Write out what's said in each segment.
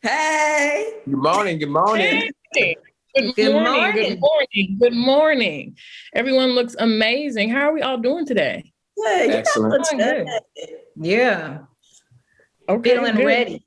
Hey. Good morning. Good morning. Hey, good Good morning, good morning. morning, good morning. Everyone looks amazing. How are we all doing today? Good. You guys Excellent. look Doing good. good. Yeah. Okay, Feeling good. ready.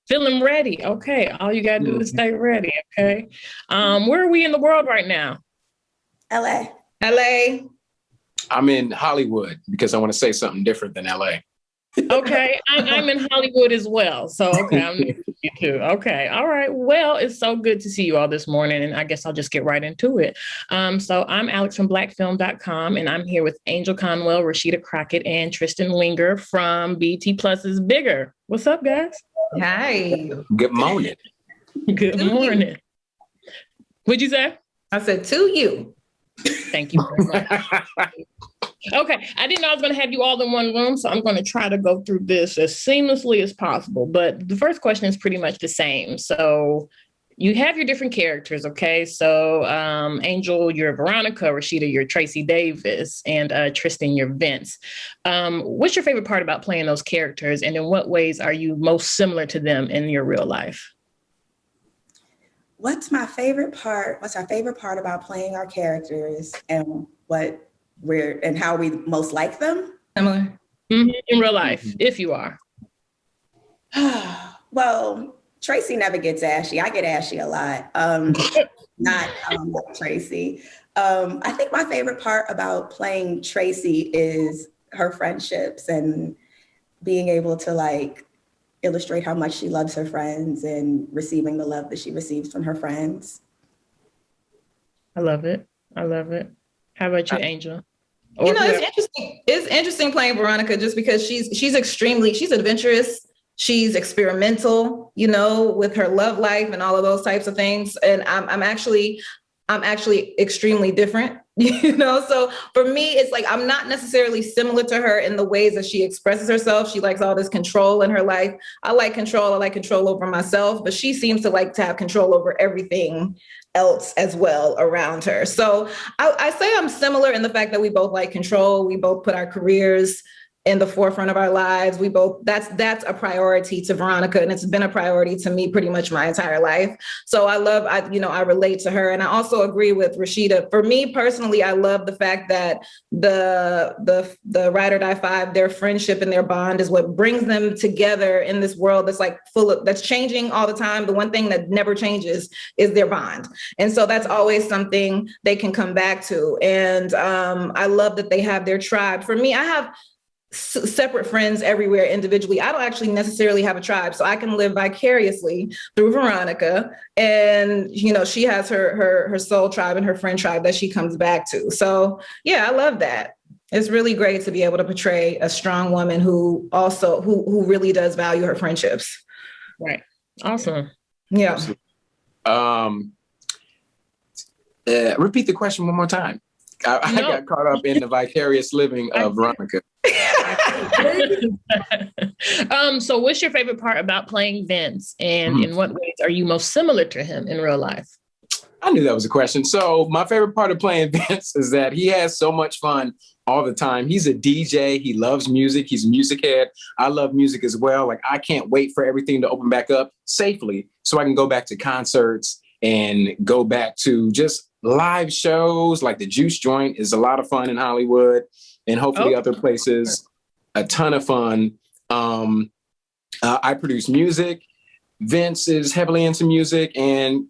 Feeling ready. Okay, all you gotta do is Mhm. stay ready. Okay. Where are we in the world right now? LA. LA. I'm in Hollywood because I want to say something different than LA. Okay, I'm in Hollywood as well. So, okay, I'm near you too. Okay, all right. Well, it's so good to see you all this morning, and I guess I'll just get right into it. So I'm Alex from blackfilm.com, and I'm here with Angel Conwell, Rashida Crockett, and Tristan Winger from BT Plus's Bigger. What's up, guys? Hi. Good morning. Good To you. morning. What'd you say? I said to you. Thank you very much. Okay, I didn't know I was going to have you all in one room, so I'm going to try to go through this as seamlessly as possible. But the first question is pretty much the same. So you have your different characters, okay? So Angel, you're Veronica, Rashida, you're Tracy Davis, and Tristan, you're Vince. What's your favorite part about playing those characters, and in what ways are you most similar to them in your real life? What's my favorite part? What's our favorite part about playing our characters and how we most like them? Similar. In real life, if you are. Well, Tracy never gets ashy. I get ashy a lot. Not Tracy. I think my favorite part about playing Tracy is her friendships and being able to illustrate how much she loves her friends and receiving the love that she receives from her friends. I love it. I love it. How about you, Angel? It's interesting. It's interesting playing Veronica just because she's adventurous. She's experimental, with her love life and all of those types of things. And I'm actually extremely different, So for me, it's like I'm not necessarily similar to her in the ways that she expresses herself. She likes all this control in her life. I like control. I like control over myself, but she seems to like to have control over everything else as well around her. So I say I'm similar in the fact that we both like control. We both put our careers in the forefront of our lives. That's a priority to Veronica, and it's been a priority to me pretty much my entire life. So I relate to her. And I also agree with Rashida. For me personally, I love the fact that the Ride or Die Five, their friendship and their bond is what brings them together in this world that's that's changing all the time. The one thing that never changes is their bond. And so that's always something they can come back to. And I love that they have their tribe. For me, I have separate friends everywhere individually. I don't actually necessarily have a tribe, so I can live vicariously through Veronica, and she has her soul tribe and her friend tribe that she comes back to. So yeah, I love that. It's really great to be able to portray a strong woman who really does value her friendships. Right. Awesome. Yeah. Repeat the question one more time. I got caught up in the vicarious living of Veronica. So what's your favorite part about playing Vince, and in what ways are you most similar to him in real life? I knew that was a question. So my favorite part of playing Vince is that he has so much fun all the time. He's a DJ. He loves music. He's a music head. I love music as well. Like, I can't wait for everything to open back up safely so I can go back to concerts and go back to just live shows. Like the Juice Joint is a lot of fun in Hollywood, and hopefully other places. A ton of fun. I produce music. Vince is heavily into music, and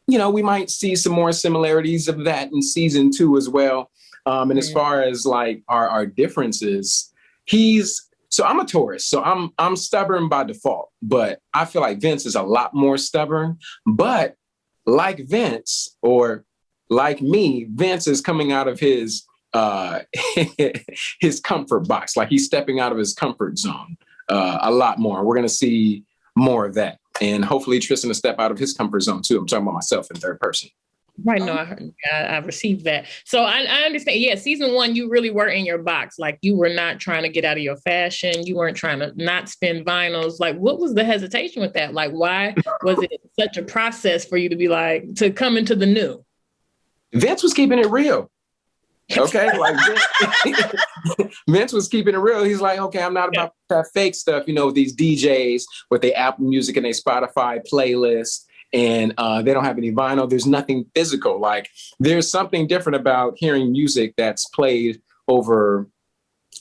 we might see some more similarities of that in season 2 as well. And as far as like our differences, I'm a Taurus, so I'm stubborn by default, but I feel like Vince is a lot more stubborn. But like Vince, or like me, Vince is coming out of his his comfort box. Like, he's stepping out of his comfort zone a lot more. We're going to see more of that. And hopefully Tristan will step out of his comfort zone too. I'm talking about myself in third person. Right. No, I received that. So I understand. Yeah. Season 1, you really were in your box. Like, you were not trying to get out of your fashion. You weren't trying to not spin vinyls. Like, what was the hesitation with that? Like, why was it such a process for you to be like, to come into the new? Vince was keeping it real. Okay, like Vince was keeping it real. He's like, okay, I'm not about that fake stuff, these DJs with their Apple Music and their Spotify playlist, and they don't have any vinyl. There's nothing physical. Like, there's something different about hearing music that's played over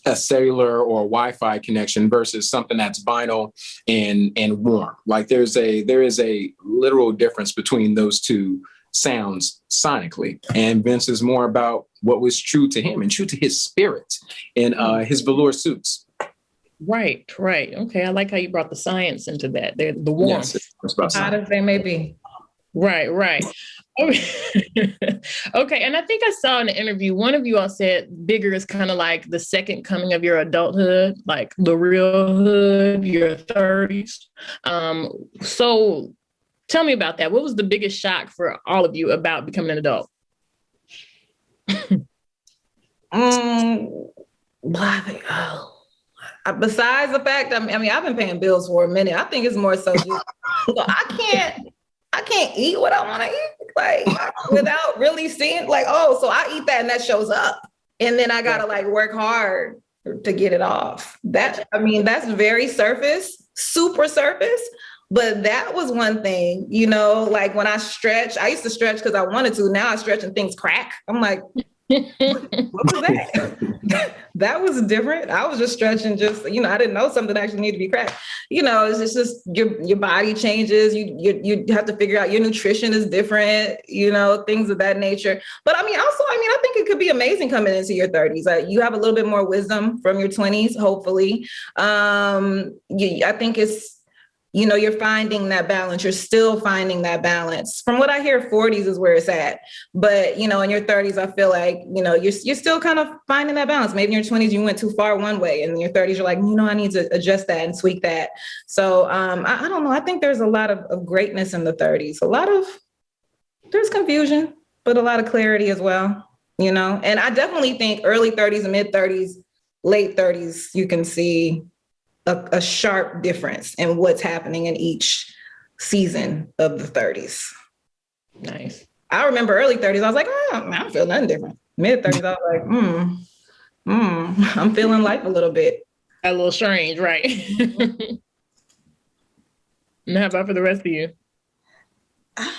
a cellular or Wi-Fi connection versus something that's vinyl and warm. Like, there is a literal difference between those two sounds sonically, and Vince is more about what was true to him and true to his spirit and his velour suits. Right. Okay, I like how you brought the science into that. The warmth. Yes, Hot as they may be. Right. Okay, and I think I saw in the interview, one of you all said bigger is kind of like the second coming of your adulthood, like the real hood, your 30s. So tell me about that. What was the biggest shock for all of you about becoming an adult? Besides the fact, I've been paying bills for a minute. I think it's more so just, I can't eat what I want to eat, like, without really seeing, like, oh, so I eat that and that shows up, and then I gotta like work hard to get it off. That's very super surface. But that was one thing, like when I stretch, I used to stretch because I wanted to. Now I stretch and things crack. I'm like, what was that? That was different. I was just stretching, I didn't know something actually needed to be cracked. It's just your body changes. You have to figure out your nutrition is different, things of that nature. But I think it could be amazing coming into your 30s. You have a little bit more wisdom from your 20s, hopefully. I think it's, you're finding that balance. You're still finding that balance. From what I hear, 40s is where it's at. But, in your 30s, I feel like, you're still kind of finding that balance. Maybe in your 20s, you went too far one way. And in your 30s, you're like, I need to adjust that and tweak that. So I don't know. I think there's a lot of greatness in the 30s. There's confusion, but a lot of clarity as well, And I definitely think early 30s and mid 30s, late 30s, you can see a sharp difference in what's happening in each season of the 30s. Nice. I remember early 30s, I was like, I don't feel nothing different. Mid 30s, I was like, I'm feeling life a little bit. A little strange, right? And how about for the rest of you? I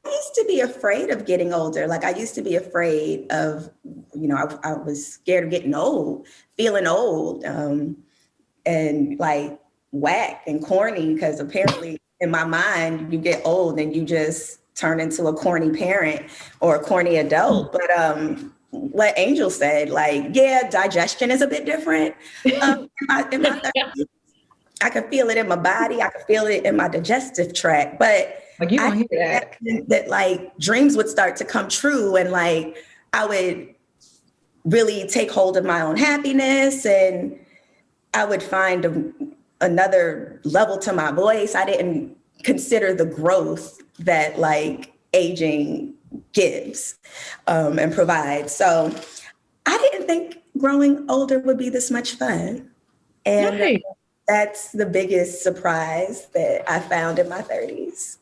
used to be afraid of getting older. Like, I used to be afraid of, I was scared of getting old, feeling old. And like whack and corny, because apparently in my mind, you get old and you just turn into a corny parent or a corny adult. But what Angel said, like, yeah, digestion is a bit different. In my 30s, I could feel it in my body. I could feel it in my digestive tract. But like, you don't hear that like dreams would start to come true, and like I would really take hold of my own happiness, and I would find another level to my voice. I didn't consider the growth that like aging gives and provides. So I didn't think growing older would be this much fun. And Nice. That's the biggest surprise that I found in my 30s.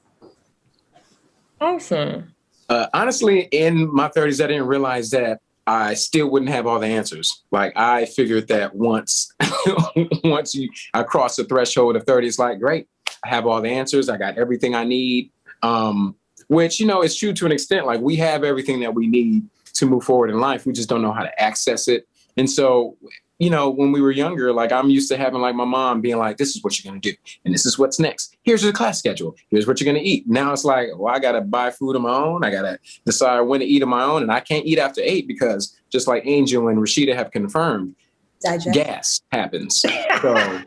Awesome. Honestly, in my 30s, I didn't realize that I still wouldn't have all the answers. Like, I figured that once I cross the threshold of 30, it's like, great, I have all the answers. I got everything I need, which, is true to an extent. Like, we have everything that we need to move forward in life. We just don't know how to access it. And so, when we were younger, like, I'm used to having like my mom being like, this is what you're going to do. And this is what's next. Here's your class schedule. Here's what you're going to eat. Now it's like, well, I got to buy food on my own. I got to decide when to eat on my own. And I can't eat after 8 because just like Angel and Rashida have confirmed, gas happens. So,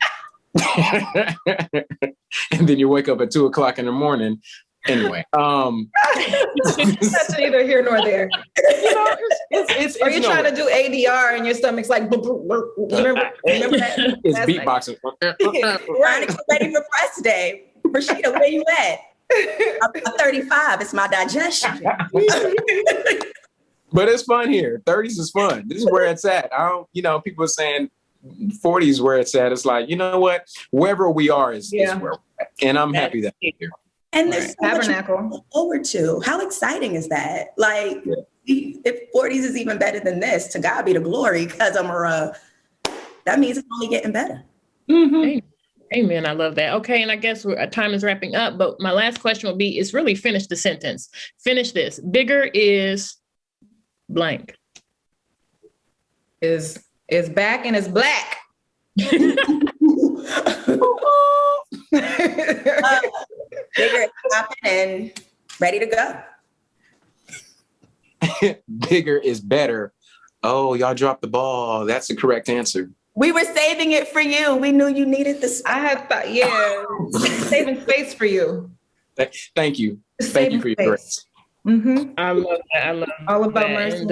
and then you wake up at 2:00 in the morning. Anyway, that's neither here nor there. it's or you're trying to do ADR and your stomach's like, remember that? It's That's beatboxing. Right, ready for press day. Rashida, where you at? I'm 35. It's my digestion. But it's fun here. 30s is fun. This is where it's at. People are saying 40s where it's at. It's like, you know what? Wherever we are is where we're at. And I'm happy that we're here. And there's so much Tabernacle. to look forward to. How exciting is that? Like, if 40s is even better than this, to God be the glory, because that means it's only getting better. Hey, amen. I love that. Okay. And I guess our time is wrapping up, but my last question will be, is really finish the sentence. Finish this. Bigger is blank. Is back and is black. Bigger is popping and ready to go. Bigger is better. Oh, y'all dropped the ball. That's the correct answer. We were saving it for you. We knew you needed this. I had thought, yeah, saving space for you. Thank you. Thank you for your grace. Mm-hmm. I love that. I love All about that. mercy. And